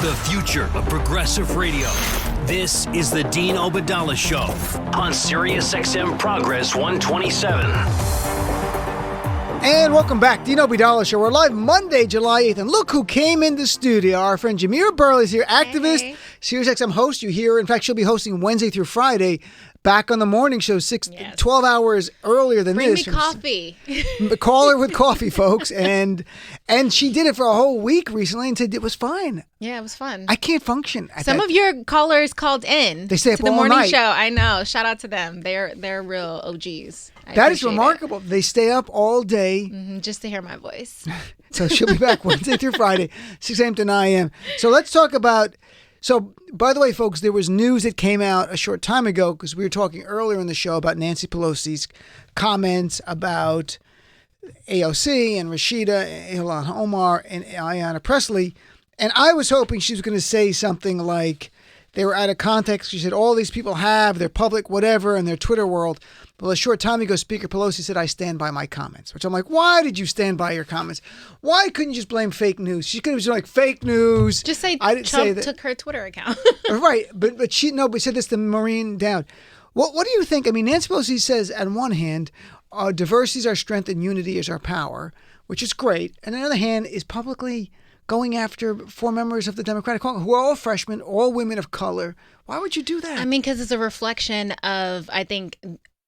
The future of progressive radio. This is the Dean Obadala Show on SiriusXM Progress 127. And welcome back, Dean Obadala Show. We're live Monday, July 8th. And look who came in the studio. Our friend Jamira Burley is here, activist, Hey. SiriusXM host. You hear, in fact, she'll be hosting Wednesday through Friday. Back on the morning show, 12 hours earlier than Bring this. me coffee. Call her with coffee, folks. And she did it for a whole week recently and said it was fine. Yeah, it was fun. I can't function. Some of your callers called in. They stay up to the all morning night. show. I know. Shout out to them. They're real OGs. That is remarkable. They stay up all day. Just to hear my voice. So she'll be back Wednesday through Friday, 6 a.m. to 9 a.m. So let's talk about... So, by the way, folks, there was news that came out a short time ago because we were talking earlier in the show about Nancy Pelosi's comments about AOC and Rashida, Ilhan Omar, and Ayanna Pressley. And I was hoping she was going to say something like they were out of context. She said all these people have their public whatever in their Twitter world. Well, a short time ago, Speaker Pelosi said, I stand by my comments, which I'm like, why did you stand by your comments? Why couldn't you just blame fake news? She could have been like, fake news. Just say I didn't Trump say that. took her Twitter account. Right. But she said this to Maureen Dowd. What do you think? I mean, Nancy Pelosi says, on one hand, diversity is our strength and unity is our power, which is great. And on the other hand, is publicly going after 4 members of the Democratic Caucus who are all freshmen, all women of color. Why would you do that? I mean, because it's a reflection of, I think,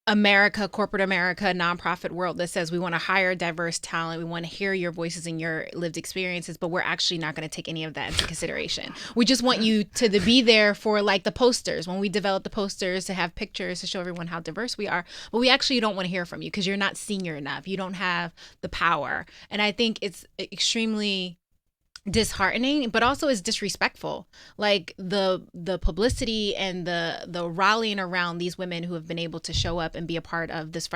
America, corporate America, nonprofit world that says we want to hire diverse talent. We want to hear your voices and your lived experiences, but we're actually not going to take any of that into consideration. We just want you to be there for like the posters. When we develop the posters to have pictures to show everyone how diverse we are, but we actually don't want to hear from you because you're not senior enough. You don't have the power. And I think it's extremely disheartening, but also is disrespectful. Like the publicity and the rallying around these women who have been able to show up and be a part of this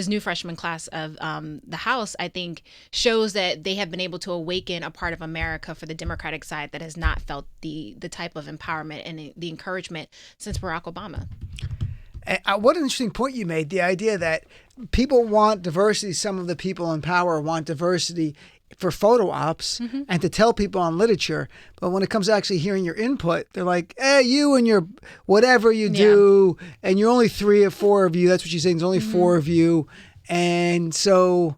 new freshman class of the House, I think shows that they have been able to awaken a part of America for the Democratic side that has not felt the type of empowerment and the encouragement since Barack Obama. What an interesting point you made, the idea that people want diversity. Some of the people in power want diversity for photo ops and to tell people on literature. But when it comes to actually hearing your input, they're like, you and your whatever you do, and you're only 3 or 4 of you. That's what she's saying. There's only 4 of you. And so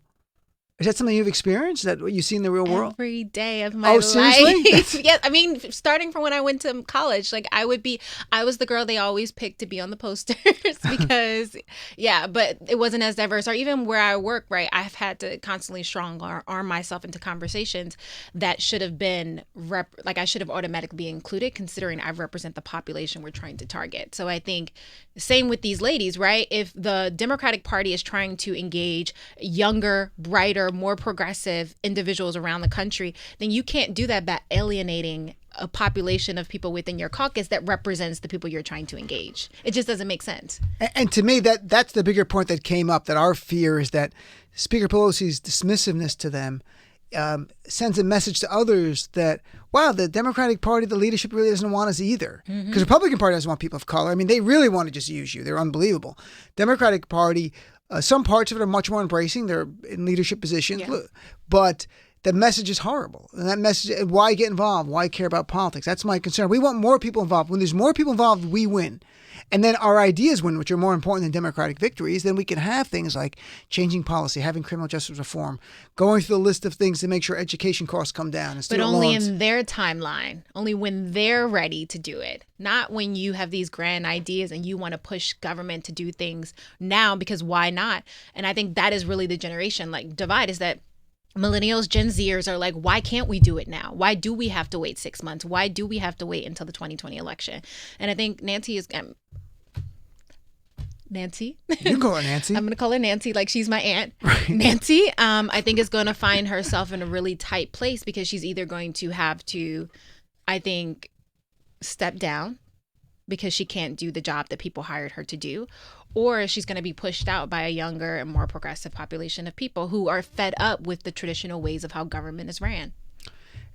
is that something you've experienced, that what you see in the real world? Every day of my life. Seriously? Yes. I mean, starting from when I went to college, like I was the girl they always picked to be on the posters because, but it wasn't as diverse. Or even where I work, right, I've had to constantly strong arm myself into conversations that should have been, I should have automatically be included considering I represent the population we're trying to target. So I think same with these ladies, right? If the Democratic Party is trying to engage younger, brighter, more progressive individuals around the country, then you can't do that by alienating a population of people within your caucus that represents the people you're trying to engage. It just doesn't make sense. And to me, that's the bigger point that came up, that our fear is that Speaker Pelosi's dismissiveness to them sends a message to others that, wow, the Democratic Party, the leadership really doesn't want us either. Because the Republican Party doesn't want people of color. I mean, they really want to just use you. They're unbelievable. Democratic Party, some parts of it are much more embracing. They're in leadership positions. Yeah. But the message is horrible. And that message, why get involved? Why care about politics? That's my concern. We want more people involved. When there's more people involved, we win. And then our ideas win, which are more important than Democratic victories. Then we can have things like changing policy, having criminal justice reform, going through the list of things to make sure education costs come down. But only in their timeline, only when they're ready to do it. Not when you have these grand ideas and you want to push government to do things now, because why not? And I think that is really the generation divide, is that millennials, Gen Zers are like, why can't we do it now? Why do we have to wait 6 months? Why do we have to wait until the 2020 election? And I think Nancy is... Nancy. You can call her Nancy. I'm going to call her Nancy like she's my aunt. Right. Nancy, I think, is going to find herself in a really tight place because she's either going to have to, I think, step down because she can't do the job that people hired her to do, or she's going to be pushed out by a younger and more progressive population of people who are fed up with the traditional ways of how government is ran.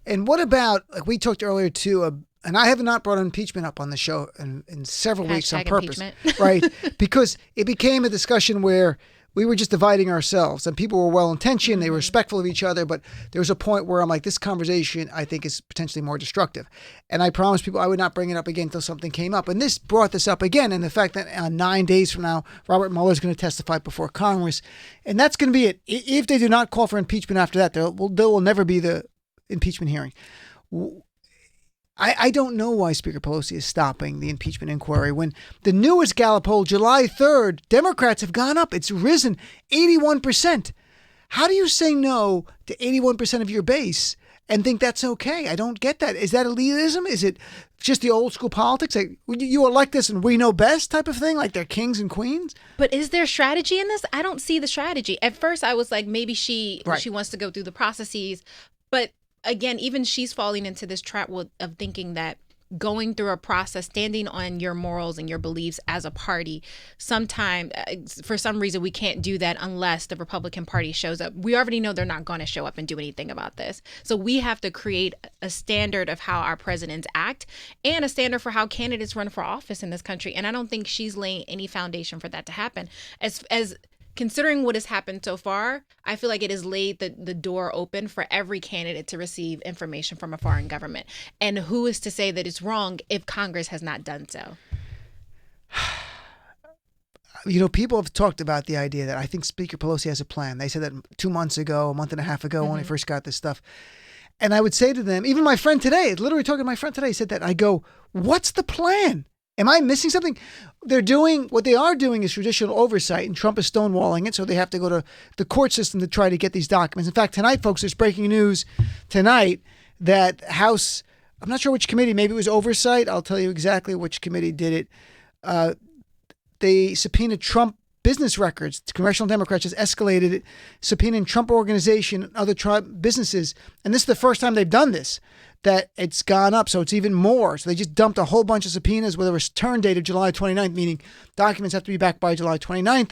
And what about, like we talked earlier too, and I have not brought impeachment up on the show in several weeks on purpose, right? Because it became a discussion where we were just dividing ourselves, and people were well-intentioned. They were respectful of each other, but there was a point where I'm like, this conversation, I think, is potentially more destructive. And I promised people I would not bring it up again until something came up. And this brought this up again, and the fact that 9 days from now, Robert Mueller is going to testify before Congress, and that's going to be it. If they do not call for impeachment after that, there will never be the impeachment hearing. I don't know why Speaker Pelosi is stopping the impeachment inquiry when the newest Gallup poll, July 3rd, Democrats have gone up. It's risen 81%. How do you say no to 81% of your base and think that's okay? I don't get that. Is that elitism? Is it just the old school politics? Like, you elect us and we know best type of thing, like they're kings and queens? But is there strategy in this? I don't see the strategy. At first, I was like, maybe she wants to go through the processes, but again, even she's falling into this trap of thinking that going through a process, standing on your morals and your beliefs as a party, for some reason, we can't do that unless the Republican Party shows up. We already know they're not going to show up and do anything about this. So we have to create a standard of how our presidents act and a standard for how candidates run for office in this country. And I don't think she's laying any foundation for that to happen. As considering what has happened so far, I feel like it has laid the door open for every candidate to receive information from a foreign government. And who is to say that it's wrong if Congress has not done so? You know, people have talked about the idea that I think Speaker Pelosi has a plan. They said that 2 months ago, a month and a half ago, when I first got this stuff. And I would say to them, even my friend today, literally talking to my friend today, said that. I go, what's the plan? Am I missing something? What they are doing is traditional oversight, and Trump is stonewalling it, so they have to go to the court system to try to get these documents. In fact, tonight, folks, there's breaking news tonight that House, I'm not sure which committee, maybe it was oversight. I'll tell you exactly which committee did it. They subpoenaed Trump business records. Congressional Democrats just escalated it, subpoenaing Trump Organization and other Trump businesses. And this is the first time they've done this, that it's gone up. So it's even more. So they just dumped a whole bunch of subpoenas with a return date of July 29th, meaning documents have to be back by July 29th.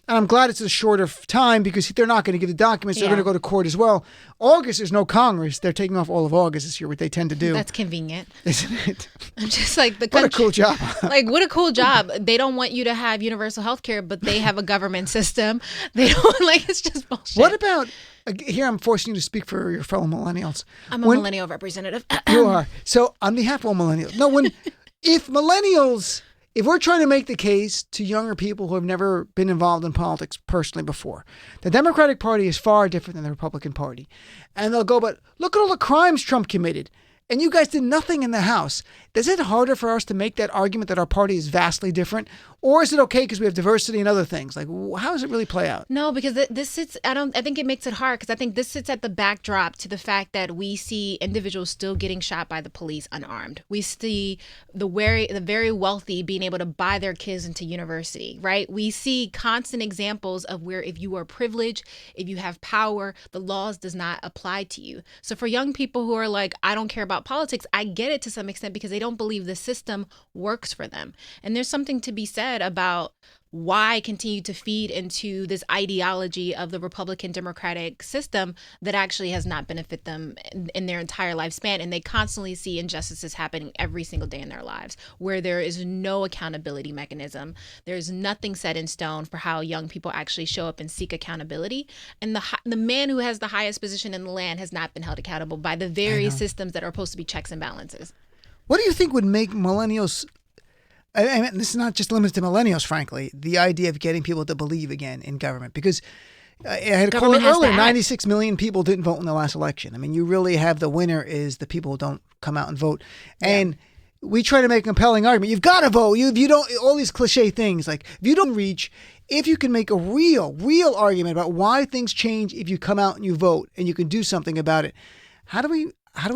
And I'm glad it's a shorter time because they're not going to give the documents. They're going to go to court as well. August, there's no Congress. They're taking off all of August this year, what they tend to do. That's convenient. Isn't it? I'm just like, what a cool job. What a cool job. They don't want you to have universal health care, but they have a government system. They don't, it's just bullshit. What about, here I'm forcing you to speak for your fellow millennials. I'm a millennial representative. You are. So on behalf of all millennials, if we're trying to make the case to younger people who have never been involved in politics personally before, the Democratic Party is far different than the Republican Party. And they'll go, but look at all the crimes Trump committed. And you guys did nothing in the House. Is it harder for us to make that argument that our party is vastly different? Or is it okay because we have diversity and other things? Like, how does it really play out? No, because this sits, I think it makes it hard because I think this sits at the backdrop to the fact that we see individuals still getting shot by the police unarmed. We see the very wealthy being able to buy their kids into university, right? We see constant examples of where if you are privileged, if you have power, the laws does not apply to you. So for young people who are like, I don't care about politics, I get it to some extent because they don't believe the system works for them. And there's something to be said about why continue to feed into this ideology of the Republican Democratic system that actually has not benefited them in their entire lifespan. And they constantly see injustices happening every single day in their lives where there is no accountability mechanism. There's nothing set in stone for how young people actually show up and seek accountability. And the man who has the highest position in the land has not been held accountable by the very systems that are supposed to be checks and balances. What do you think would make millennials, I mean, this is not just limited to millennials, frankly, the idea of getting people to believe again in government? Because I had a call earlier, 96 million people didn't vote in the last election. I mean, you really have the winner is the people who don't come out and vote. And we try to make a compelling argument. You've got to vote. If you don't, all these cliche things, like if you don't reach, if you can make a real argument about why things change if you come out and you vote and you can do something about it, how do we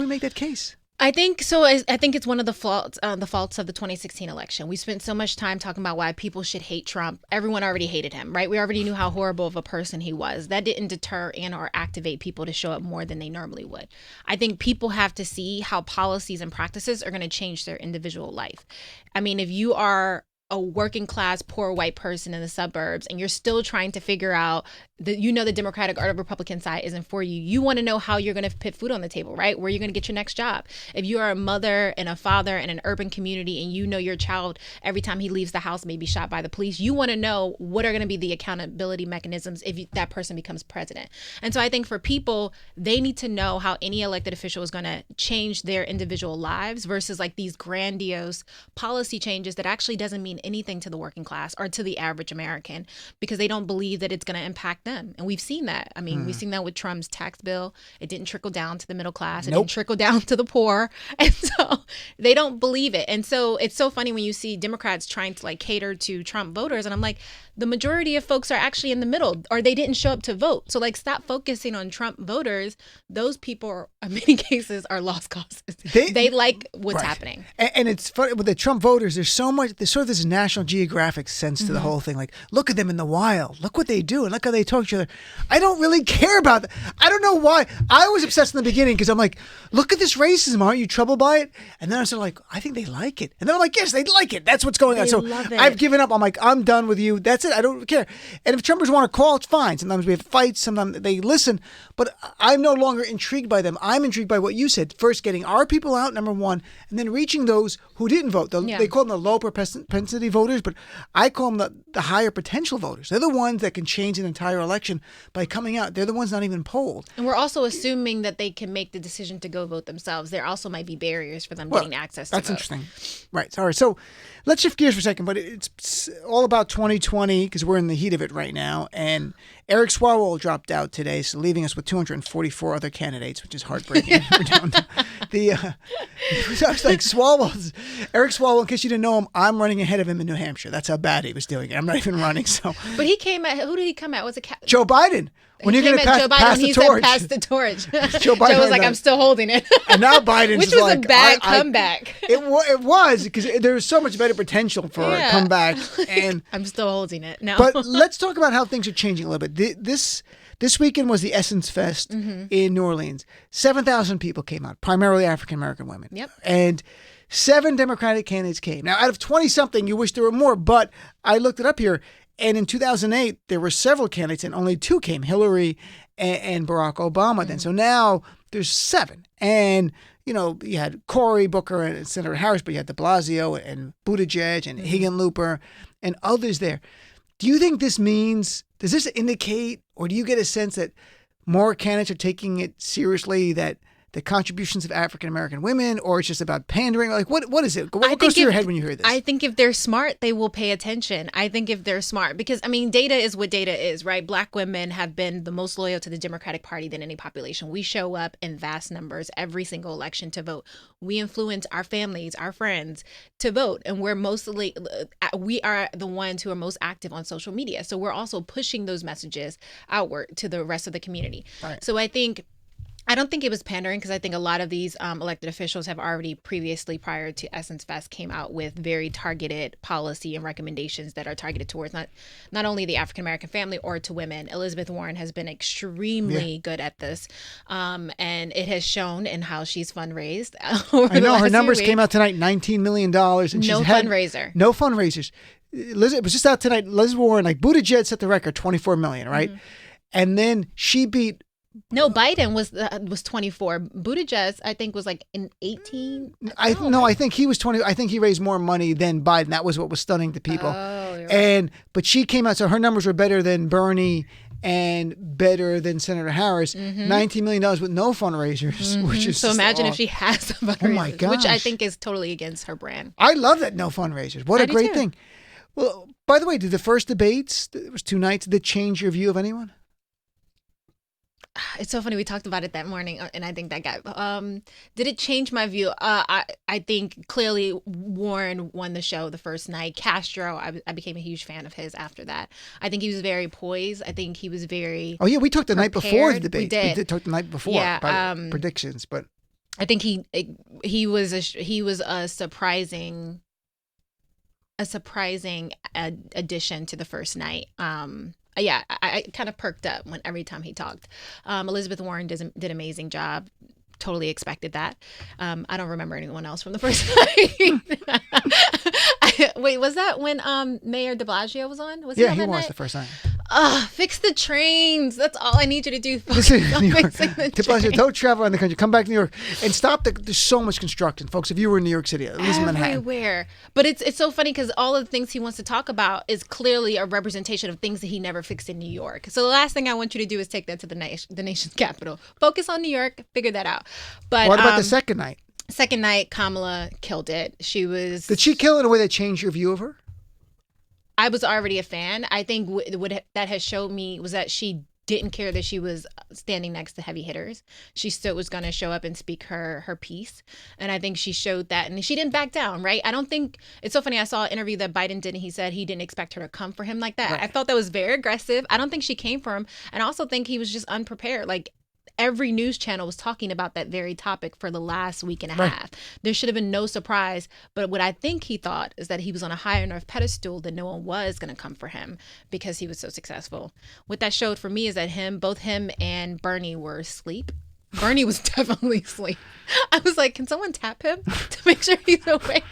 make that case? I think so. I think it's one of the faults of the 2016 election. We spent so much time talking about why people should hate Trump. Everyone already hated him, right? We already knew how horrible of a person he was. That didn't deter and or activate people to show up more than they normally would. I think people have to see how policies and practices are going to change their individual life. I mean, if you are a working class, poor white person in the suburbs, and you're still trying to figure out that, the Democratic or the Republican side isn't for you. You want to know how you're going to put food on the table, right? Where you're going to get your next job. If you are a mother and a father in an urban community and you know your child, every time he leaves the house, may be shot by the police, you want to know what are going to be the accountability mechanisms if that person becomes president. And so I think for people, they need to know how any elected official is going to change their individual lives versus like these grandiose policy changes that actually doesn't mean anything to the working class or to the average American, because they don't believe that it's going to impact them. And we've seen that. I mean, we've seen that with Trump's tax bill. It didn't trickle down to the middle class. It didn't trickle down to the poor. And so they don't believe it. And so it's so funny when you see Democrats trying to like cater to Trump voters. And I'm like, the majority of folks are actually in the middle, or they didn't show up to vote. So like, stop focusing on Trump voters. Those people, in many cases, are lost causes. They like what's happening. And it's funny with the Trump voters, there's sort of this National Geographic sense to the whole thing. Like, look at them in the wild. Look what they do. And look how they talk to each other. I don't really care about that. I don't know why. I was obsessed in the beginning because I'm like, look at this racism. Aren't you troubled by it? And then I was sort of like, I think they like it. And then I'm like, yes, they like it. That's what's going on. So I've given up. I'm like, I'm done with you. That's it. I don't care. And if Trumpers want to call, it's fine. Sometimes we have fights. Sometimes they listen. But I'm no longer intrigued by them. I'm intrigued by what you said. First, getting our people out, number one, and then reaching those who didn't vote. They call them the low propensity voters, but I call them the higher potential voters. They're the ones that can change an entire election by coming out. They're the ones not even polled. And we're also assuming that they can make the decision to go vote themselves. There also might be barriers for them getting access to vote. That's interesting. Right. All right. So let's shift gears for a second, but it's all about 2020 because we're in the heat of it right now. And Eric Swalwell dropped out today, so leaving us with 244 other candidates, which is heartbreaking. I was like, Eric Swalwell, in case you didn't know him, I'm running ahead of him in New Hampshire. That's how bad he was doing it. I'm not even running. So, but he came at, who did he come at? Was it Joe Biden? When you're going to pass the torch. Said, pass the torch. Joe was like, I'm still holding it. And now Biden's which was like, a bad comeback. It was because there was so much better potential for a comeback. And I'm still holding it. No. But let's talk about how things are changing a little bit. This weekend was the Essence Fest in New Orleans. 7,000 people came out, primarily African-American women. Yep. And 7 Democratic candidates came. Now, out of 20-something, you wish there were more, but I looked it up here. And in 2008, there were several candidates, and only 2 came, Hillary and Barack Obama then. So now there's 7. And, you had Cory Booker and Senator Harris, but you had de Blasio and Buttigieg and Hickenlooper and others there. Do you think does this indicate, or do you get a sense that more candidates are taking it seriously, that the contributions of African-American women, or it's just about pandering? Like, what is it? What goes through your head when you hear this? I think if they're smart, they will pay attention. I think if they're smart, because, data is what data is, right? Black women have been the most loyal to the Democratic Party than any population. We show up in vast numbers every single election to vote. We influence our families, our friends to vote. And we are the ones who are most active on social media. So we're also pushing those messages outward to the rest of the community. Right. So I don't think it was pandering, because I think a lot of these elected officials have already previously, prior to Essence Fest, came out with very targeted policy and recommendations that are targeted towards not only the African-American family or to women. Elizabeth Warren has been extremely good at this, and it has shown in how she's fundraised. I know her numbers came out tonight, $19 million. And no fundraiser. No fundraisers. It was just out tonight. Elizabeth Warren, like Buttigieg set the record, $24 million, right? Mm-hmm. And then she beat... No, Biden was 24. Buttigieg, I think, was like in 18. I think he was 20. I think he raised more money than Biden. That was what was stunning to people. Oh, you're right. But she came out, so her numbers were better than Bernie and better than Senator Harris. $19 million with no fundraisers, which is so imagine if she has a fundraiser, oh my gosh, which I think is totally against her brand. I love that no fundraisers. What a great thing. Well, by the way, did the first debates, there was 2 nights, did it change your view of anyone? It's so funny. We talked about it that morning, and I think that did it change my view? I think clearly Warren won the show the first night. Castro, I became a huge fan of his after that. I think he was very poised. I think he was very we talked the prepared. Night before the debate. We did talk the night before about predictions, but I think he was a surprising addition to the first night. I kind of perked up every time he talked. Elizabeth Warren did an amazing job. Totally expected that. I don't remember anyone else from the first night. Wait, was that when Mayor de Blasio was on? Was Yeah, on he that was night? the first time. Fix the trains. That's all I need you to do. This is Focus on New York. fixing the De Blasio, trains. don't travel around the country. Come back to New York and stop. There's so much construction, folks. If you were in New York City, at least in Manhattan. Everywhere. But it's so funny because all of the things he wants to talk about is clearly a representation of things that he never fixed in New York. So the last thing I want you to do is take that to the nation's capital. Focus on New York. Figure that out. But What about the second night? second night, Kamala killed it. She was. Did she kill in a way that changed your view of her? I was already a fan. I think what that has showed me was that she didn't care that she was standing next to heavy hitters. She still was going to show up and speak her piece. And I think she showed that. And she didn't back down, right? I don't think... It's so funny. I saw an interview that Biden did, and he said he didn't expect her to come for him like that. Right. I felt that was very aggressive. I don't think she came for him. And I also think he was just unprepared. Like, every news channel was talking about that very topic for the last week and a half. There should have been no surprise. But what I think he thought is that he was on a high enough pedestal that no one was going to come for him because he was so successful. What that showed for me is that both him and Bernie were asleep. Bernie was definitely asleep. I was like, can someone tap him to make sure he's awake?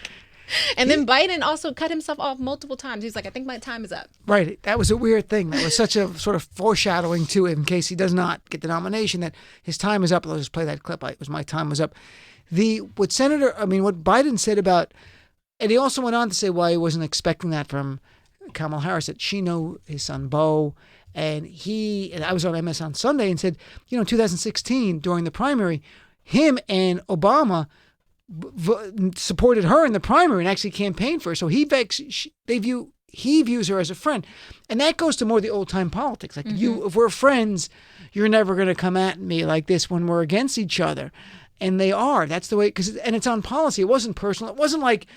And then Biden also cut himself off multiple times. He's like, I think my time is up. Right. That was a weird thing. That was such a sort of foreshadowing to it in case he does not get the nomination that his time is up. I'll just play that clip. It was my time was up. What Biden said about, and he also went on to say why he wasn't expecting that from Kamala Harris, that she knew his son Beau, and I was on MS on Sunday and said, in 2016 during the primary, him and Obama supported her in the primary and actually campaigned for her. So he views her as a friend, and that goes to more the old time politics. Like if we're friends, you're never going to come at me like this when we're against each other, and they are. That's the way. And it's on policy. It wasn't personal. It wasn't like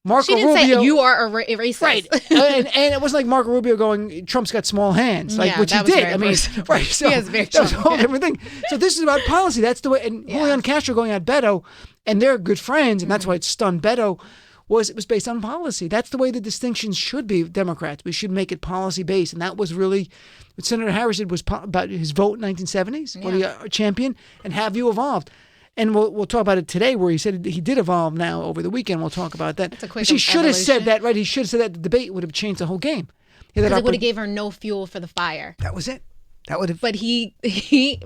Marco She didn't Rubio. say you are a racist. Right. and it wasn't like Marco Rubio going, Trump's got small hands, Yeah, which he that was did. very I mean, personal. right. So He has very that was a strong whole hands. different thing. So this is about policy. That's the way. And Julian Castro going at Beto, and they're good friends, and that's why it stunned Beto. It was based on policy. That's the way the distinctions should be, Democrats. We should make it policy-based. And that was really what Senator Harris did was about his vote in 1970s, when he championed, and have you evolved. And we'll talk about it today, where he said he did evolve now over the weekend. We'll talk about that. That's a quick She should have said evolution. that, right? He should have said that the debate would have changed the whole game. Because it would have gave her no fuel for the fire. That was it. That would have. But he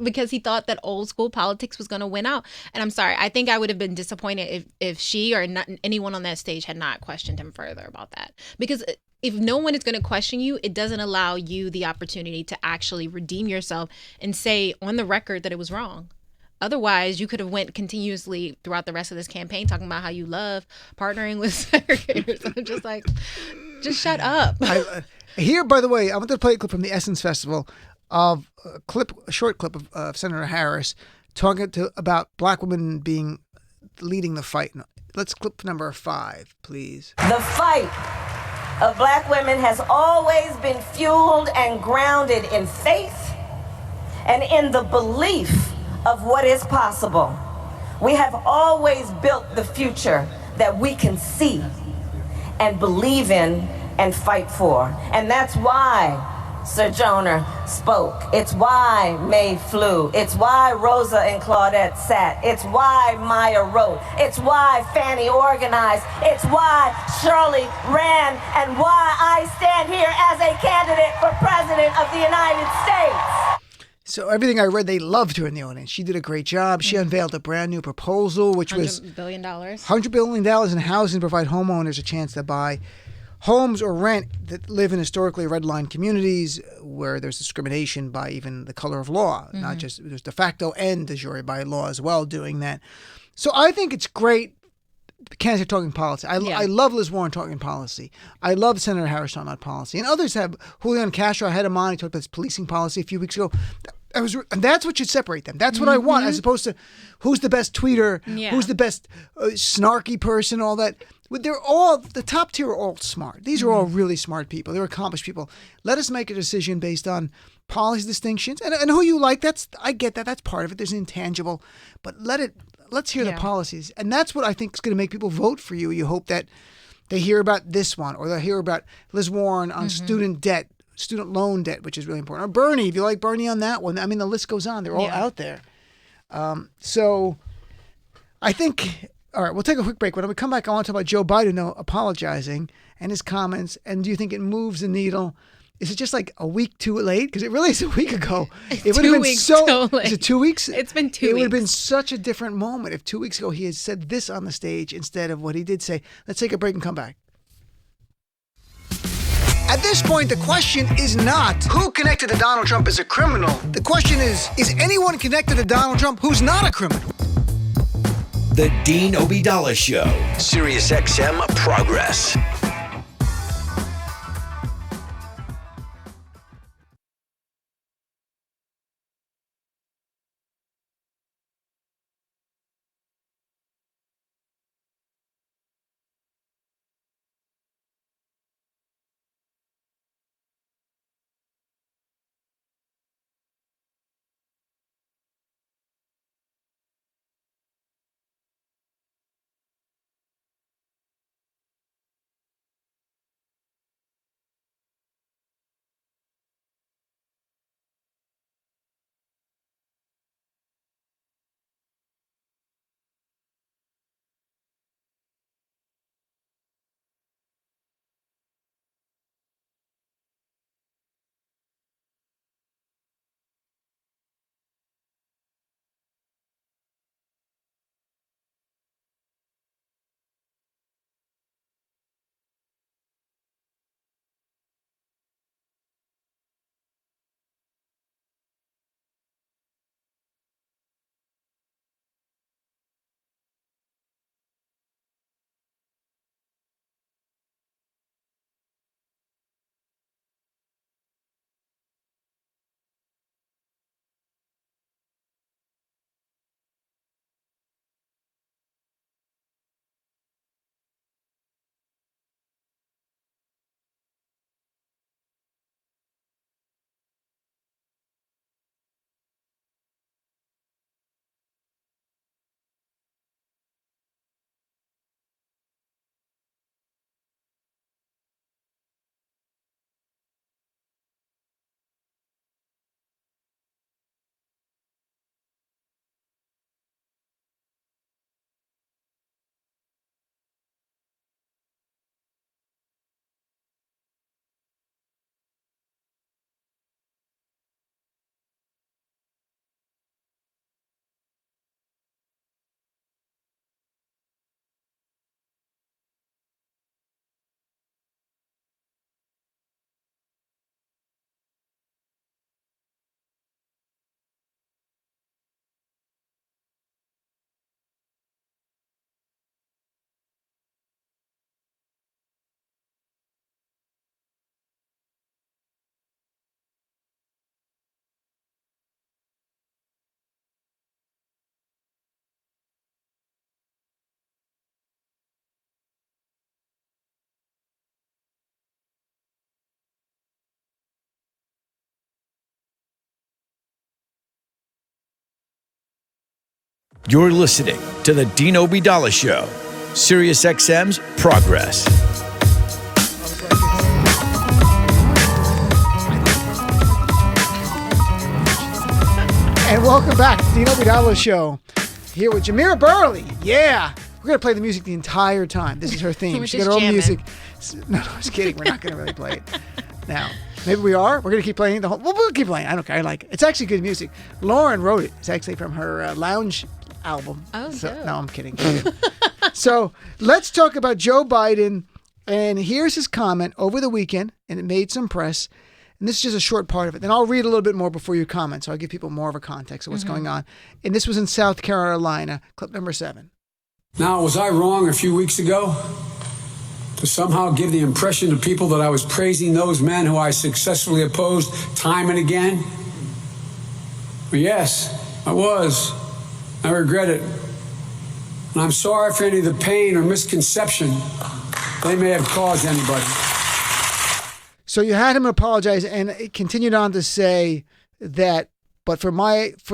because he thought that old school politics was going to win out. And I'm sorry, I think I would have been disappointed if she or not, anyone on that stage had not questioned him further about that. Because if no one is going to question you, it doesn't allow you the opportunity to actually redeem yourself and say on the record that it was wrong. Otherwise, you could have went continuously throughout the rest of this campaign talking about how you love partnering with segregators. I'm just like, just shut up. Here, by the way, I want to play a clip from the Essence Festival of a short clip of Senator Harris talking about black women leading the fight. Let's clip number 5, please. The fight of black women has always been fueled and grounded in faith and in the belief of what is possible. We have always built the future that we can see and believe in and fight for. And that's why Sojourner spoke. It's why Mae flew. It's why Rosa and Claudette sat. It's why Maya wrote. It's why Fannie organized. It's why Shirley ran, and why I stand here as a candidate for President of the United States. So everything I read, they loved her in the audience. She did a great job. She unveiled a brand new proposal, which was $100 billion. $100 billion in housing to provide homeowners a chance to buy homes or rent that live in historically redlined communities where there's discrimination by even the color of law, not just there's de facto and de jure by law as well doing that. So I think it's great. The candidates are talking policy. I love Liz Warren talking policy. I love Senator Harris talking about policy. And others have. Julian Castro, I had him on. He talked about his policing policy a few weeks ago. And that's what should separate them. That's what I want, as opposed to who's the best tweeter, who's the best snarky person, all that. They're all, the top tier are all smart. These are all really smart people. They're accomplished people. Let us make a decision based on policy distinctions and who you like. I get that. That's part of it. There's an intangible. But let's hear the policies. And that's what I think is going to make people vote for you. You hope that they hear about this one, or they'll hear about Liz Warren on student loan debt, which is really important. Or Bernie, if you like Bernie on that one. I mean, the list goes on. They're all out there. So I think All right, we'll take a quick break. When we come back, I want to talk about Joe Biden though, apologizing and his comments. And do you think it moves the needle? Is it just like a week too late? Because it really is a week ago. It would have been so late. Is it 2 weeks? It's been 2 weeks. It would have been such a different moment if 2 weeks ago he had said this on the stage instead of what he did say. Let's take a break and come back. At this point, the question is not who connected to Donald Trump as a criminal. The question is anyone connected to Donald Trump who's not a criminal? The Dean Obeidallah Show. Sirius XM Progress. You're listening to the Dean Obeidallah Show, Sirius XM's Progress. And welcome back to the Dean Obeidallah Show. Here with Jamira Burley. Yeah. We're going to play the music the entire time. This is her theme. She got her own music. No, I was kidding. We're not going to really play it. Now, maybe we are. We're going to keep playing the whole... Well, we'll keep playing. I don't care. I like it. It's actually good music. Lauren wrote it. It's actually from her lounge album. Oh, so, dope. no, I'm kidding. So let's talk about Joe Biden. And here's his comment over the weekend, and it made some press. And this is just a short part of it. Then I'll read a little bit more before you comment, so I'll give people more of a context of what's going on. And this was in South Carolina, clip number 7. Now, was I wrong a few weeks ago to somehow give the impression to people that I was praising those men who I successfully opposed time and again? Well, yes, I was. I regret it. And I'm sorry for any of the pain or misconception they may have caused anybody. So you had him apologize, and it continued on to say that, but for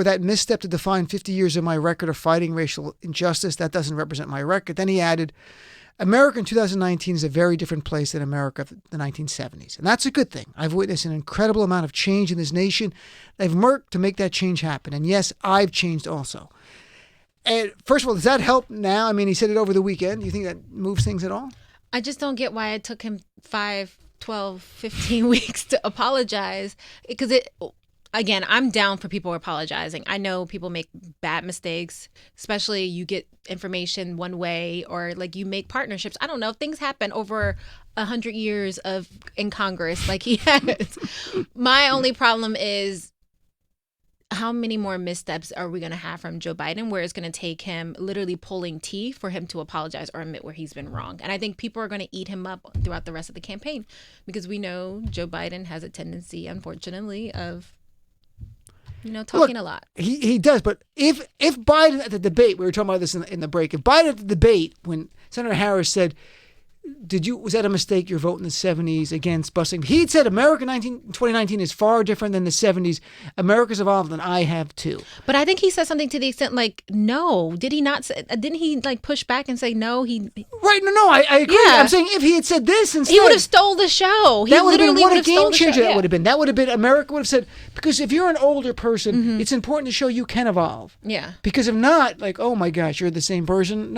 that misstep to define 50 years of my record of fighting racial injustice, that doesn't represent my record. Then he added, America in 2019 is a very different place than America of the 1970s. And that's a good thing. I've witnessed an incredible amount of change in this nation. I've worked to make that change happen. And yes, I've changed also. And first of all, does that help now? I mean, he said it over the weekend. Do you think that moves things at all? I just don't get why it took him 5, 12, 15 weeks to apologize. Because again, I'm down for people apologizing. I know people make bad mistakes, especially you get information one way or like you make partnerships. I don't know. Things happen over 100 years in Congress like he has. My only problem is how many more missteps are we going to have from Joe Biden where it's going to take him literally pulling teeth for him to apologize or admit where he's been wrong. And I think people are going to eat him up throughout the rest of the campaign because we know Joe Biden has a tendency, unfortunately, of talking a lot. He does, but if Biden at the debate, we were talking about this in the break, if Biden at the debate, when Senator Harris said, was that a mistake, your vote in the 70s against busing? He'd said America 2019 is far different than the 70s. America's evolved and I have too. But I think he said something to the extent like, no, did he not say, didn't he like push back and say no? Right, no, I agree. Yeah. I'm saying if he had said this instead. He would have stole the show. That would have been what a game changer that would have been. That would have been, America would have said, because if you're an older person, it's important to show you can evolve. Yeah. Because if not, like, oh my gosh, you're the same person.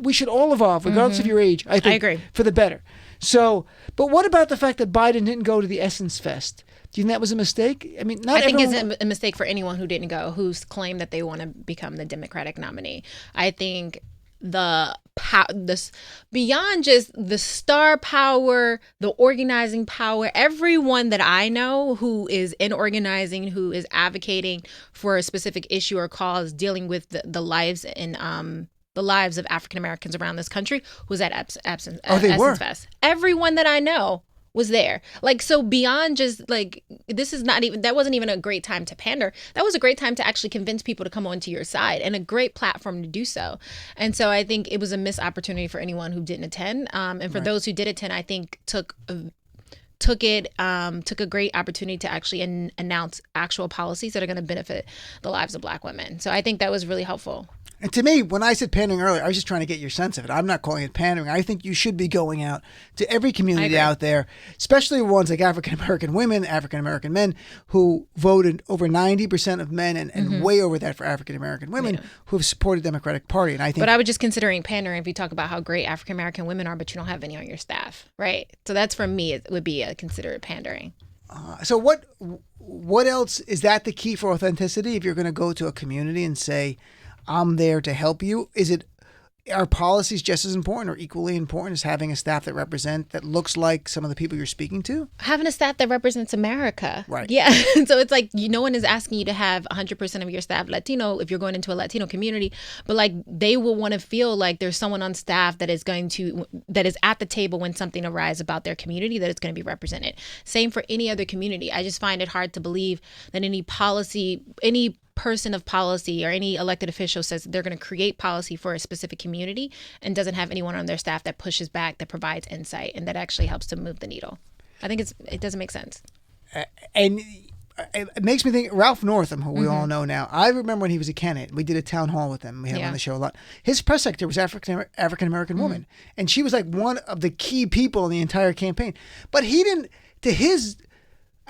We should all evolve, regardless of your age. I agree. For the better. So, but what about the fact that Biden didn't go to the Essence Fest? Do you think that was a mistake? I mean, I think it's a mistake for anyone who didn't go, who's claimed that they want to become the Democratic nominee. I think this beyond just the star power, the organizing power, everyone that I know who is in organizing, who is advocating for a specific issue or cause, dealing with the lives the lives of African Americans around this country was at Essence Fest. Everyone that I know was there. Like, so beyond just like, that wasn't even a great time to pander. That was a great time to actually convince people to come onto your side and a great platform to do so. And so I think it was a missed opportunity for anyone who didn't attend. And for those who did attend, I think took a great opportunity to actually announce actual policies that are going to benefit the lives of Black women. So I think that was really helpful. And to me, when I said pandering earlier, I was just trying to get your sense of it. I'm not calling it pandering. I think you should be going out to every community out there, especially ones like African-American women, African-American men, who voted over 90% of men and way over that for African-American women who have supported the Democratic Party. And I think, but I was just considering pandering if you talk about how great African-American women are, but you don't have any on your staff, right? So that's, for me, it would be considered pandering. So what else, is that the key for authenticity? If you're going to go to a community and say, I'm there to help you, are policies just as important or equally important as having a staff that looks like some of the people you're speaking to? Having a staff that represents America. Right. Yeah. So it's like, no one is asking you to have 100% of your staff Latino if you're going into a Latino community, but like they will want to feel like there's someone on staff that is at the table when something arises about their community, that it's going to be represented. Same for any other community. I just find it hard to believe that any person of policy or any elected official says they're going to create policy for a specific community and doesn't have anyone on their staff that pushes back, that provides insight, and that actually helps to move the needle. I think it doesn't make sense. And it makes me think, Ralph Northam, who we all know now, I remember when he was a candidate, we did a town hall with him. We had him on the show a lot. His press secretary was African-American woman. And she was like one of the key people in the entire campaign. But he didn't, to his,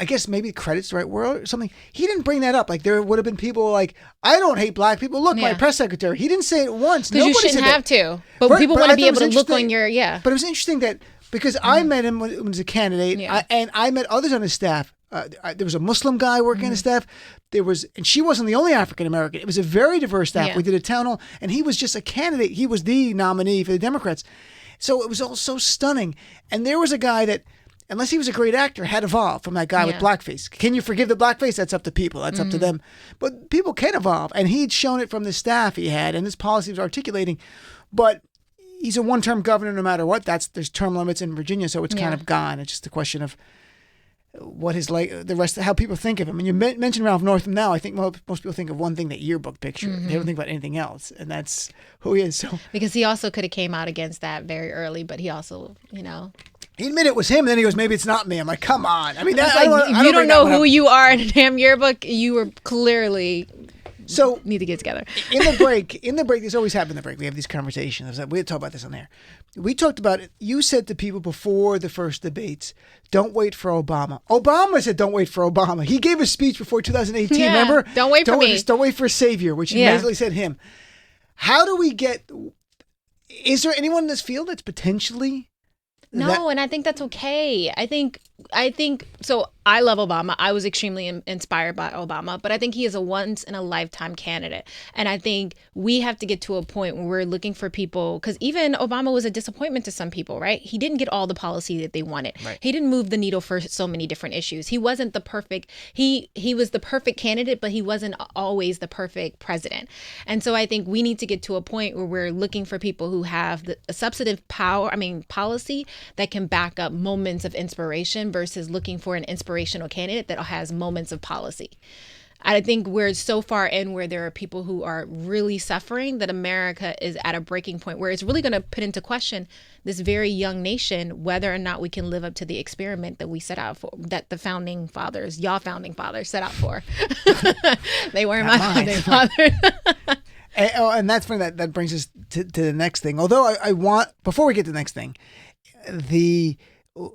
I guess maybe credit's the right word or something, he didn't bring that up. Like, there would have been people like, I don't hate Black people. Look, my press secretary. He didn't say it once. Because you shouldn't have to. But people want to be able to look on your, But it was interesting that, because I met him when he was a candidate, and I met others on his staff. There was a Muslim guy working on his staff. And she wasn't the only African American. It was a very diverse staff. We did a town hall, and he was just a candidate. He was the nominee for the Democrats. So it was all so stunning. And there was a guy that, unless he was a great actor, had evolved from that guy with blackface. Can you forgive the blackface? That's up to people. That's up to them. But people can evolve. And he'd shown it from the staff he had, and his policy was articulating. But he's a one-term governor no matter what. There's term limits in Virginia, so it's kind of gone. It's just a question of what his the rest of how people think of him. And you mentioned Ralph Northam now. I think most people think of one thing, that yearbook picture. They don't think about anything else, and that's who he is. So because he also could have came out against that very early, but he also, he admitted it was him, and then he goes, maybe it's not me. I'm like, come on. I mean, if you don't know who you are in a damn yearbook, you were clearly need to get together. in the break, this always happens in the break. We have these conversations. We talk about this on there. We talked about it. You said to people before the first debates, don't wait for Obama. Obama said, don't wait for Obama. He gave a speech before 2018, remember? Don't wait for me. Don't wait for a savior, which he basically said him. How do we get? Is there anyone in this field that's potentially? And I think that's okay. I think so. I love Obama. I was extremely inspired by Obama, but I think he is a once in a lifetime candidate. And I think we have to get to a point where we're looking for people, because even Obama was a disappointment to some people, right? He didn't get all the policy that they wanted. Right. He didn't move the needle for so many different issues. He wasn't the perfect, he was the perfect candidate, but he wasn't always the perfect president. And so I think we need to get to a point where we're looking for people who have the substantive policy that can back up moments of inspiration versus looking for an inspirational candidate that has moments of policy. I think we're so far in where there are people who are really suffering that America is at a breaking point where it's really going to put into question this very young nation, whether or not we can live up to the experiment that we set out for, that the founding fathers, y'all founding fathers set out for. They weren't my founding fathers. And that's funny. That brings us to the next thing. Although I want, before we get to the next thing,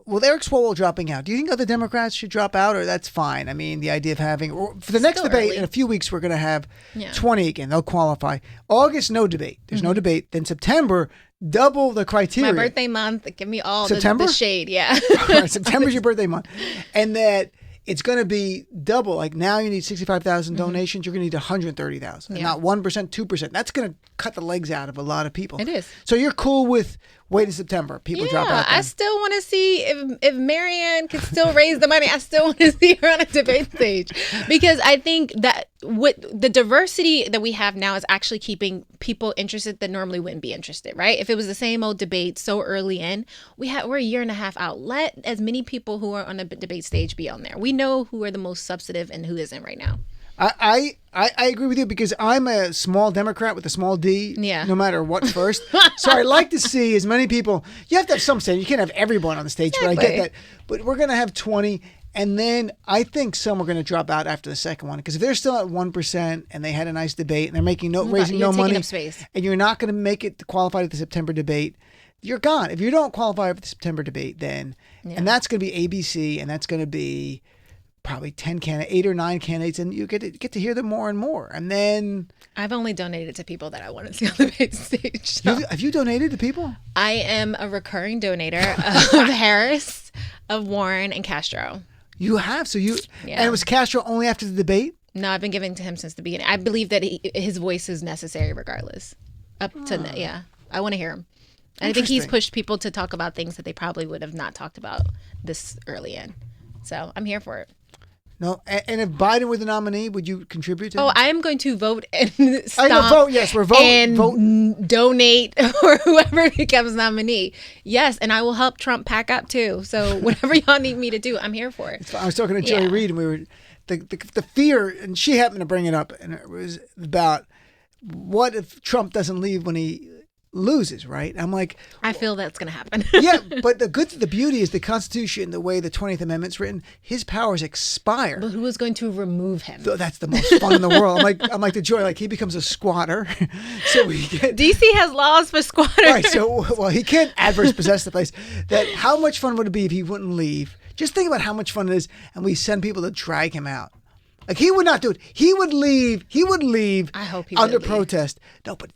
with Eric Swalwell dropping out, do you think other Democrats should drop out, or that's fine? I mean, the idea of having, for the next debate in a few weeks, we're going to have 20 again. They'll qualify. August, no debate. There's no debate. Then September, double the criteria. My birthday month. Give me all September? The shade. Yeah. Right, September's your birthday month. And that it's going to be double. Like now you need 65,000 donations. You're going to need 130,000. Not 1%, 2%. That's going to cut the legs out of a lot of people. It is. So you're cool with waiting September. People drop out. I still want to see if Marianne can still raise the money. I still want to see her on a debate stage, because I think that what the diversity that we have now is actually keeping people interested that normally wouldn't be interested, right? If it was the same old debate so early in, we're a year and a half out. Let as many people who are on the debate stage be on there. We know who are the most substantive and who isn't right now. I agree with you, because I'm a small Democrat with a small D, no matter what's first. So I like to see as many people. You have to have some stage. You can't have everyone on the stage, but I get that. But we're going to have 20. And then I think some are going to drop out after the second one, because if they're still at 1% and they had a nice debate and they're raising no money, and you're not going to make it qualified at the September debate, you're gone. If you don't qualify for the September debate, then, and that's going to be ABC, and that's going to be probably 8 or 9 candidates, and you get to hear them more and more. And then I've only donated to people that I want to see on the debate stage. So. Have you donated to people? I am a recurring donator of Harris, of Warren, and Castro. You have, and it was Castro only after the debate? No, I've been giving to him since the beginning. I believe that his voice is necessary regardless. I want to hear him. And I think he's pushed people to talk about things that they probably would have not talked about this early in. So I'm here for it. No, and if Biden were the nominee, would you contribute to it? I am going to vote and vote. Yes, we're voting. And donate for whoever becomes nominee. Yes, and I will help Trump pack up too. So whatever y'all need me to do, I'm here for it. I was talking to Joey Reid, and we were the fear, and she happened to bring it up, and it was about what if Trump doesn't leave when he loses, right? I'm like, I feel that's going to happen. Yeah, but the beauty is the Constitution, the way the 20th Amendment's written, his powers expire. But who is going to remove him? That's the most fun in the world. I'm like the Joy, like he becomes a squatter. So we get DC has laws for squatters. Right, so he can't adverse possess the place. That how much fun would it be if he wouldn't leave? Just think about how much fun it is, and we send people to drag him out. Like he would not do it. He would leave. I hope he under protest. No, but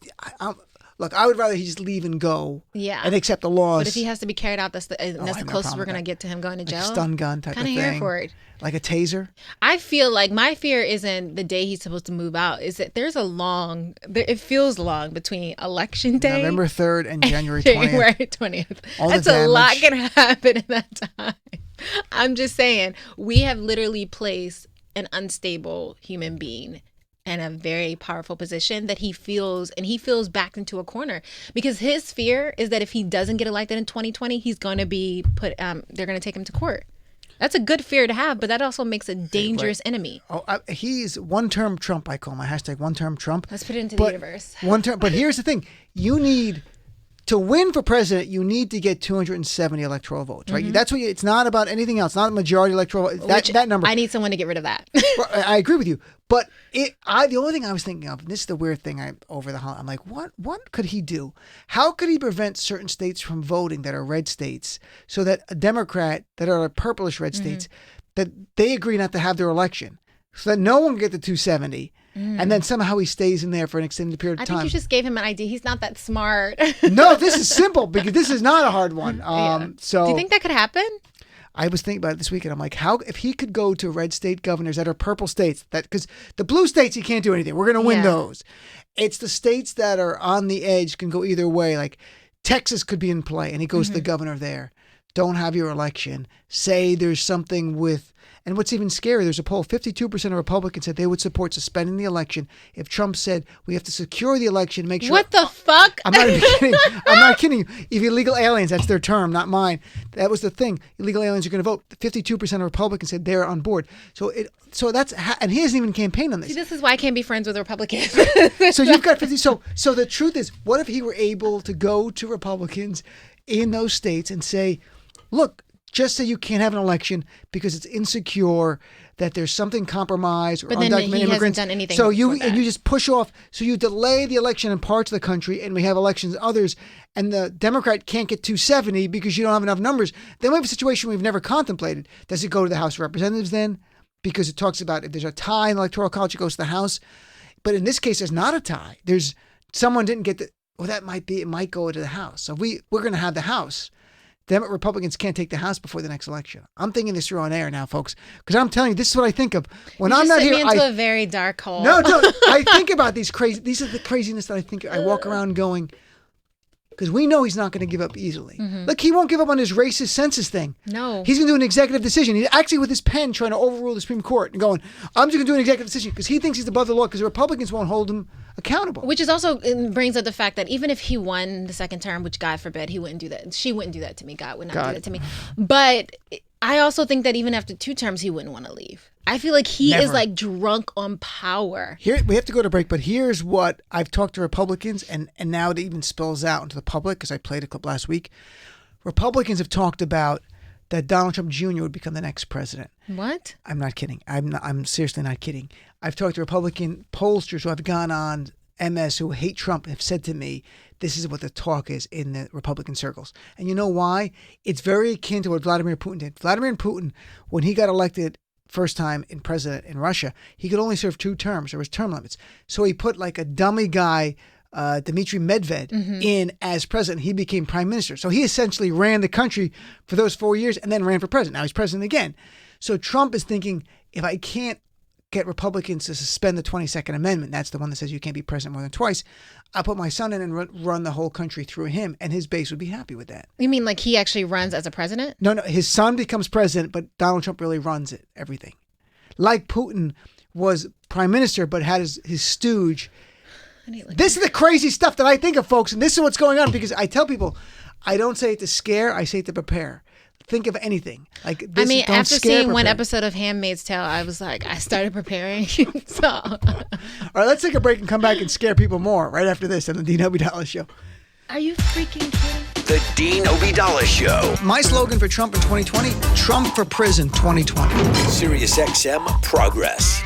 look, I would rather he just leave and go. Yeah. And accept the loss. But if he has to be carried out, that's the closest we're going to get to him going to jail. Like a stun gun type of thing. Kind of here for it. Like a taser. I feel like my fear isn't the day he's supposed to move out. Is that there's it feels long between election day. November 3rd and January 20th. January 20th. That's a lot going to happen in that time. I'm just saying, we have literally placed an unstable human being in a very powerful position that he feels backed into a corner, because his fear is that if he doesn't get elected in 2020, he's going to be they're going to take him to court. That's a good fear to have, but that also makes a dangerous enemy. He's one-term Trump, I call my hashtag one-term Trump. Let's put it into the universe. But here's the thing. To win for president, you need to get 270 electoral votes, right? Mm-hmm. That's what it's not about anything else. Not a majority electoral vote. That number. I need someone to get rid of that. I agree with you. But the only thing I was thinking of, and this is the weird thing over the holiday, I'm like, what could he do? How could he prevent certain states from voting that are red states, so that a Democrat that are purplish red states, that they agree not to have their election? so that no one can get to 270. And then somehow he stays in there for an extended period of I time. think you just gave him an idea. He's not that smart. No, this is simple because this is not a hard one. So do you think that could happen? I was thinking about it this weekend. I'm like, how if he could go to red state governors that are purple states, that because the blue states he can't do anything. We're going to win those. It's the states that are on the edge can go either way. Like Texas could be in play, and he goes to the governor there. Don't have your election. Say there's something with. And what's even scarier, there's a poll, 52% of Republicans said they would support suspending the election if Trump said we have to secure the election, make sure. What the fuck? I'm not even kidding. I'm not kidding you. If illegal aliens, that's their term, not mine. That was the thing. Illegal aliens are going to vote. 52% of Republicans said they're on board. So that's, and he hasn't even campaigned on this. See, this is why I can't be friends with Republicans. So you've got 50. So the truth is, what if he were able to go to Republicans in those states and say, look, just say you can't have an election because it's insecure that there's something compromised or But then undocumented he immigrants. hasn't done anything So for that. you just push off. So you delay the election in parts of the country, and we have elections in others, and the Democrat can't get 270 because you don't have enough numbers. Then we have a situation we've never contemplated. Does it go to the House of Representatives then? Because it talks about if there's a tie in the Electoral College, it goes to the House. But in this case, there's not a tie. There's someone didn't get the. Well, that might be. It might go to the House. So we're going to have the House. Republicans can't take the House before the next election. I'm thinking this through on air now, folks, because I'm telling you, this is what I think of when I'm not sent here. me into a very dark hole. No, I think about these crazy. These are the craziness that I think. I walk around going, because we know he's not going to give up easily. Look, he won't give up on his racist census thing. No. He's going to do an executive decision. He's actually with his pen trying to overrule the Supreme Court and going, I'm just going to do an executive decision because he thinks he's above the law because the Republicans won't hold him accountable. Which is also brings up the fact that even if he won the second term, which God forbid, he wouldn't do that. She wouldn't do that to me. God would not do that to me. But I also think that even after 2 terms, he wouldn't want to leave. I feel like he is like drunk on power. Here we have to go to break, but here's what I've talked to Republicans, and now it even spills out into the public because I played a clip last week. Republicans have talked about that Donald Trump Jr. would become the next president. What? I'm not kidding. I'm seriously not kidding. I've talked to Republican pollsters who have gone on MS who hate Trump have said to me, this is what the talk is in the Republican circles. And you know why? It's very akin to what Vladimir Putin did. Vladimir Putin, when he got elected first time in president in Russia, he could only serve 2 terms. There was term limits. So he put like a dummy guy, Dmitry Medvedev, in as president. He became prime minister. So he essentially ran the country for those 4 years and then ran for president. Now he's president again. So Trump is thinking, if I can't get Republicans to suspend the 22nd Amendment, that's the one that says you can't be president more than twice, I'll put my son in and run the whole country through him, and his base would be happy with that. You mean like he actually runs as a president? No, his son becomes president, but Donald Trump really runs it, everything. Like Putin was prime minister, but had his stooge. This is the crazy stuff that I think of, folks, and this is what's going on, because I tell people, I don't say it to scare, I say it to prepare. Think of anything. Like this, I mean, don't after scare, seeing one prepare. episode of Handmaid's Tale, I was like, I started preparing. So, All right, let's take a break and come back and scare people more right after this on the Dean Obeidallah Show. are you freaking kidding? The Dean Obeidallah Show. My slogan for Trump in 2020, Trump for prison 2020. SiriusXM Progress.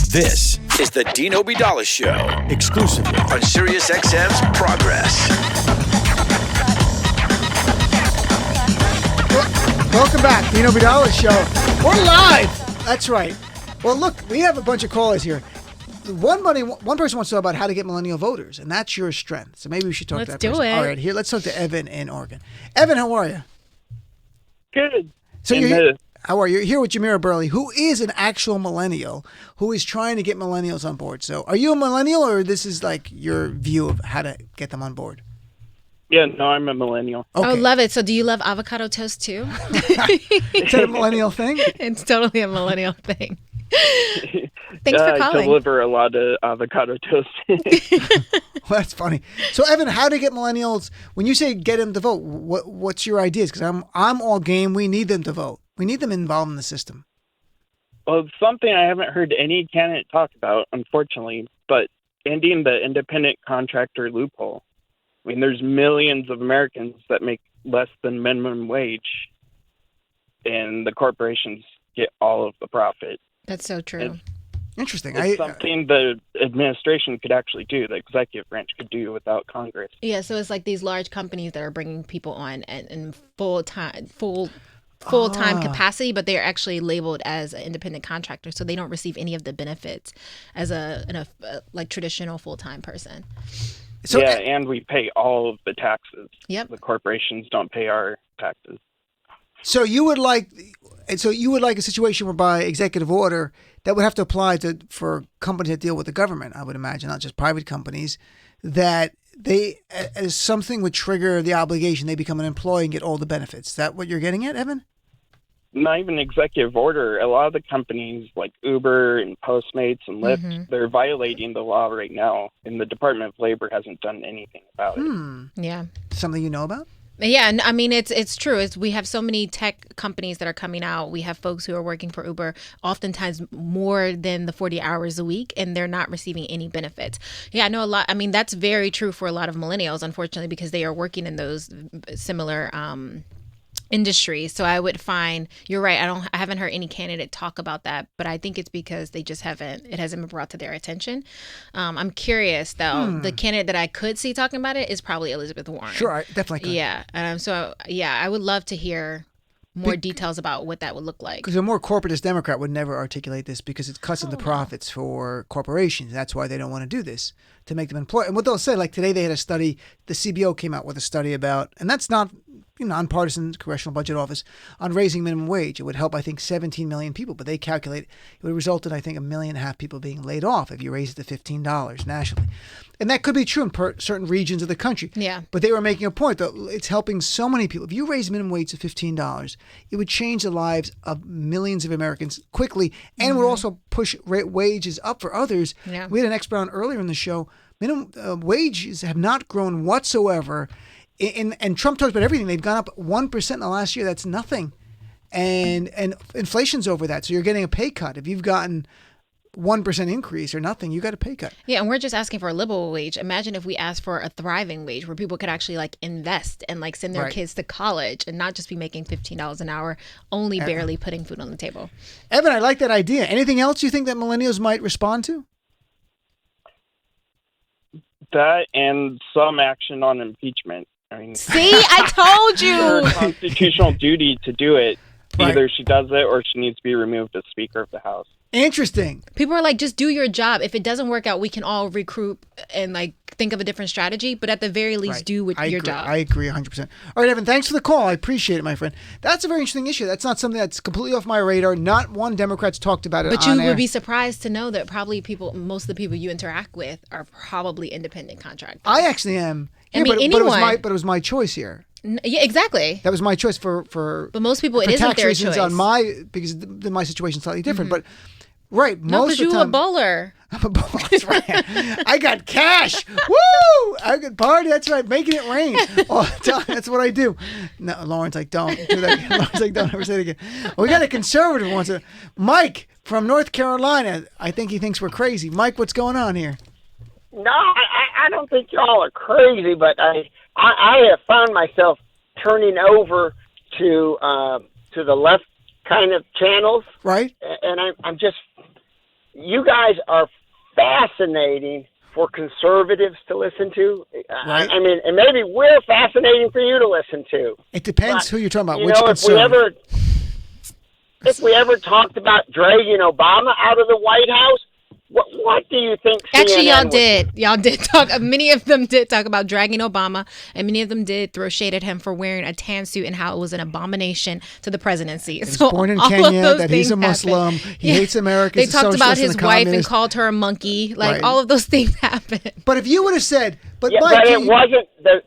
This is the Dean Obeidallah Show, exclusively on SiriusXM's Progress. Welcome back, Dean Obeidallah Show. We're live. That's right. Well, look, we have a bunch of callers here. One person wants to know about how to get millennial voters, and that's your strength. So maybe we should talk to that person. Let's do it. All right, here, let's talk to Evan in Oregon. Evan, how are you? Good. So how are you? You're here with Jamira Burley, who is an actual millennial who is trying to get millennials on board. So are you a millennial, or this is like your view of how to get them on board? Yeah, no, I'm a millennial. Oh, Okay. love it. So do you love avocado toast too? Is that a millennial thing? It's totally a millennial thing. Thanks for I calling. deliver a lot of avocado toast. Well, that's funny. So, Evan, how to get millennials? When you say get them to vote, what's your ideas? Because I'm all game. We need them to vote. We need them involved in the system. Well, it's something I haven't heard any candidate talk about, unfortunately, but ending the independent contractor loophole. I mean, there's millions of Americans that make less than minimum wage, and the corporations get all of the profit. That's so true. Interesting. It's something the administration could actually do, the executive branch could do without Congress. Yeah, so it's like these large companies that are bringing people on in full-time capacity, but they're actually labeled as an independent contractor, so they don't receive any of the benefits as a traditional full-time person. So, yeah, and we pay all of the taxes. Yep. The corporations don't pay our taxes. So you would like a situation whereby executive order that would have to apply for companies that deal with the government, I would imagine, not just private companies, that they as something would trigger the obligation they become an employee and get all the benefits. Is that what you're getting at, Evan? Not even executive order. A lot of the companies like Uber and Postmates and Lyft, they're violating the law right now, and the Department of Labor hasn't done anything about it. Yeah. Something you know about? Yeah, I mean, it's true. We have so many tech companies that are coming out. We have folks who are working for Uber oftentimes more than the 40 hours a week, and they're not receiving any benefits. Yeah, I know a lot. I mean, that's very true for a lot of millennials, unfortunately, because they are working in those similar industry. So I would find, you're right, I haven't heard any candidate talk about that, but I think it's because they just it hasn't been brought to their attention. I'm curious though, the candidate that I could see talking about it is probably Elizabeth Warren. Sure, I definitely could. Yeah. So yeah, I would love to hear more details about what that would look like. Because a more corporatist Democrat would never articulate this because it cuts into profits for corporations. That's why they don't want to do this, to make them employ. And what they'll say, like today they had a study, the CBO came out with a study about, and that's not nonpartisan Congressional Budget Office, on raising minimum wage. It would help, I think, 17 million people, but they calculate it would result in, I think, 1.5 million people being laid off if you raise it to $15 nationally. And that could be true in certain regions of the country. Yeah. But they were making a point that it's helping so many people. If you raise minimum wage to $15, it would change the lives of millions of Americans quickly and would also push wages up for others. Yeah. We had an expert on earlier in the show. Minimum wages have not grown whatsoever. And Trump talks about everything. They've gone up 1% in the last year. That's nothing. And inflation's over that. So you're getting a pay cut. If you've gotten 1% increase or nothing, you got a pay cut. Yeah, and we're just asking for a livable wage. Imagine if we asked for a thriving wage where people could actually like invest and like send their kids to college and not just be making $15 an hour, only barely putting food on the table. Evan, I like that idea. Anything else you think that millennials might respond to? That and some action on impeachment. I mean, see, I told you. Her constitutional duty to do it. Right. Either she does it or she needs to be removed as Speaker of the House. Interesting. People are like, just do your job. If it doesn't work out, we can all recruit and like think of a different strategy. But at the very least, do your job. I agree 100%. All right, Evan, thanks for the call. I appreciate it, my friend. That's a very interesting issue. That's not something that's completely off my radar. Not one Democrat's talked about it. But you would be surprised to know that probably most of the people you interact with are probably independent contractors. I actually am. I mean, anyone. But it was my choice here. Yeah, exactly. That was my choice for. But most people, it isn't their choice. Because my situation's slightly different. But right, no, most of the time. No, because you're a bowler. I'm a bowler. That's right. I got cash. Woo! I could party. That's right. Making it rain all the time. That's what I do. No, Lauren's like, don't do that again. Lauren's like, don't ever say it again. Well, we got a conservative once. Mike from North Carolina. I think he thinks we're crazy. Mike, what's going on here? No, I don't think y'all are crazy, but I have found myself turning over to the left kind of channels, right? And I'm just, you guys are fascinating for conservatives to listen to. Right. I mean, and maybe we're fascinating for you to listen to. It depends But, who you're talking about. you Which know, conservative? if we ever talked about dragging Obama out of the White House, what do you think? Actually, CNN y'all would did. do? Y'all did talk. Many of them did talk about dragging Obama, and many of them did throw shade at him for wearing a tan suit and how it was an abomination to the presidency. He was born in all Kenya, of those that he's a things Muslim. happened. He hates America. They He's a talked about socialist and his a wife and communist. called her a monkey. Like Right. all of those things happened. But if you would have said, but Yeah, Mike, but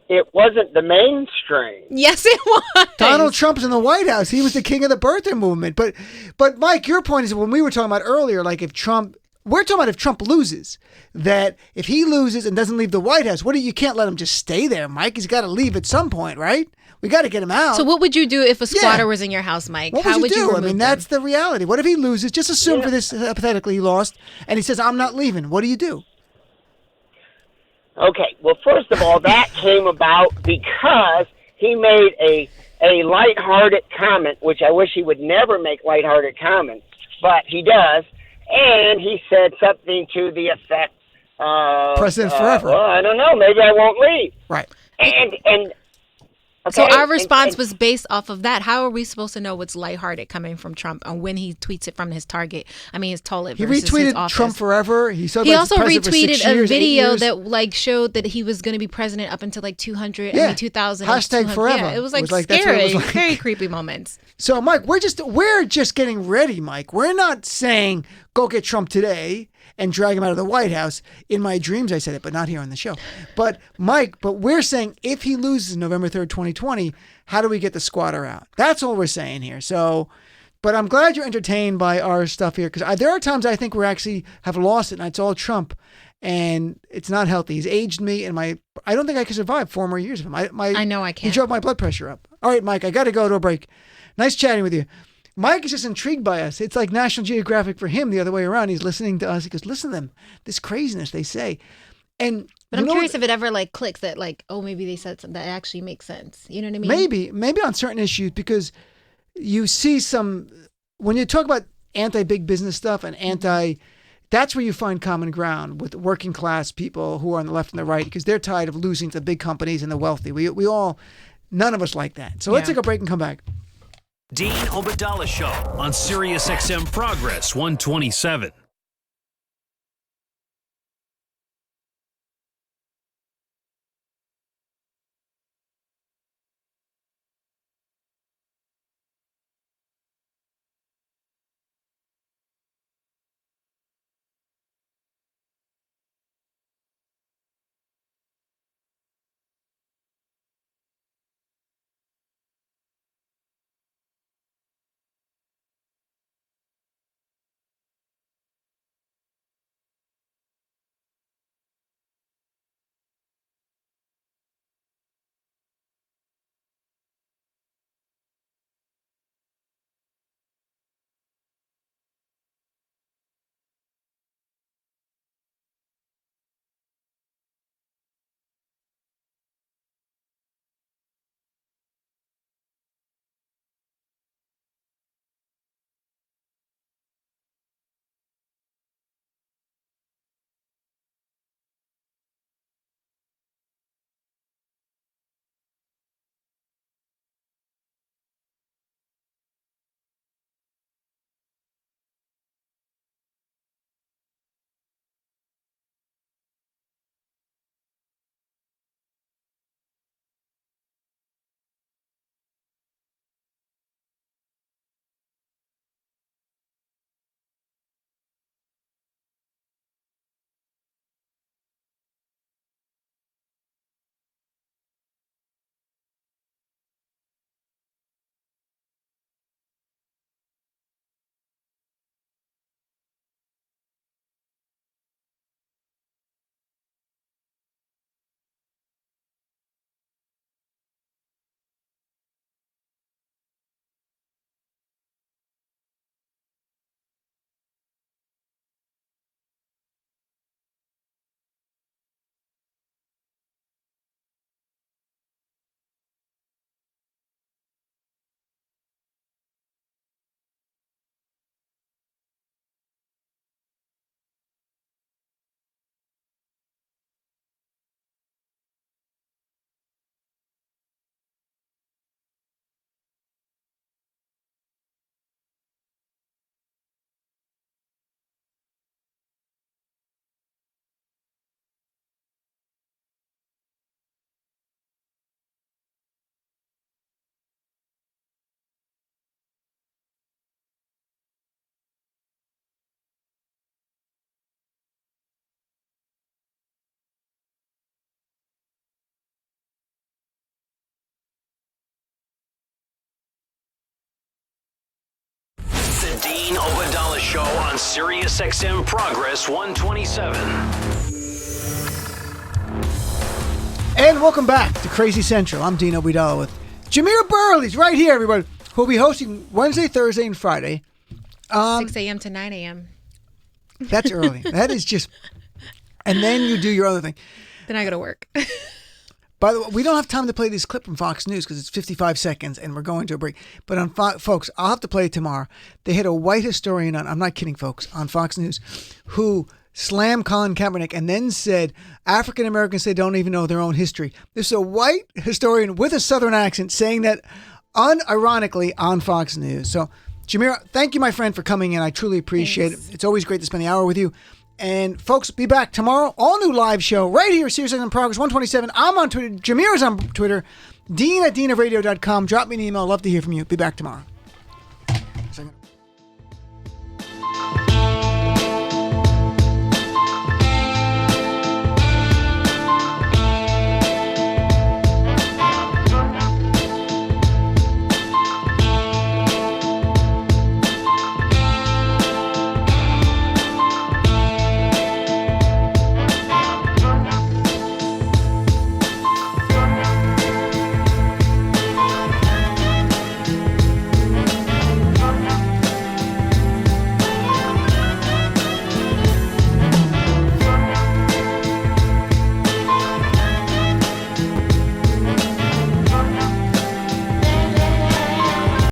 it wasn't the mainstream. Yes, it was. Donald Trump's in the White House. He was the king of the birther movement. But Mike, your point is when we were talking about earlier, like if Trump, we're talking about if Trump loses, that if he loses and doesn't leave the White House, you can't let him just stay there, Mike. He's got to leave at some point, right? We got to get him out. So what would you do if a squatter was in your house, Mike? What How would you do? I mean, remove that's them? the reality. What if he loses? Just assume for this, hypothetically, he lost, and he says, I'm not leaving. What do you do? Okay, well, first of all, that came about because he made a lighthearted comment, which I wish he would never make lighthearted comments, but he does, and he said something to the effect of President forever. Well, I don't know, maybe I won't leave. Right. And So okay, our response and- was based off of that. How are we supposed to know what's lighthearted coming from Trump and when he tweets it from his target? I mean, his toilet. He versus his retweeted office. Trump forever. He Also president for 6 retweeted a years, 8 video years. that showed that he was going to be president up until like 200, Yeah. I mean 2000. Hashtag 200. forever. Yeah, it was It like, was like, that's what it scary, was like. very creepy moments. So, Mike, we're just getting ready, Mike. We're not saying go get Trump today and drag him out of the White House. In my dreams, I said it, but not here on the show. But, Mike, we're saying if he loses November 3rd, 2020, how do we get the squatter out? That's all we're saying here. So, but I'm glad you're entertained by our stuff here because there are times I think we actually have lost it and it's all Trump. And it's not healthy. He's aged me, and I don't think I could survive 4 more years of him. I know I can't. He drove my blood pressure up. All right, Mike, I got to go to a break. Nice chatting with you. Mike is just intrigued by us. It's like National Geographic for him the other way around. He's listening to us. He goes, listen to them. This craziness they say. And But I'm curious if it ever like clicks that like, oh, maybe they said something that actually makes sense. You know what I mean? Maybe on certain issues because you see when you talk about anti-big business stuff and that's where you find common ground with working class people who are on the left and the right because they're tired of losing to big companies and the wealthy. We all, none of us like that. So let's take a break and come back. Dean Obadala Show on Sirius XM Progress 127. Dean Obadala Show on Sirius XM Progress 127. And welcome back to Crazy Central. I'm Dean Obadala with Jamira Burley's right here, everybody, who will be hosting Wednesday, Thursday, and Friday. 6 a.m. to 9 a.m. That's early. That is just... And then you do your other thing. Then I go to work. By the way, we don't have time to play this clip from Fox News because it's 55 seconds and we're going to a break. But on folks, I'll have to play it tomorrow. They had a white historian on, I'm not kidding, folks, on Fox News, who slammed Colin Kaepernick and then said African Americans, they don't even know their own history. This is a white historian with a Southern accent saying that unironically on Fox News. So, Jamira, thank you, my friend, for coming in. I truly appreciate it. It's always great to spend the hour with you. And folks, be back tomorrow. All new live show right here, Sirius XM Progress 127. I'm on Twitter. Jamira's on Twitter. Dean at deanofradio.com. Drop me an email. Love to hear from you. Be back tomorrow.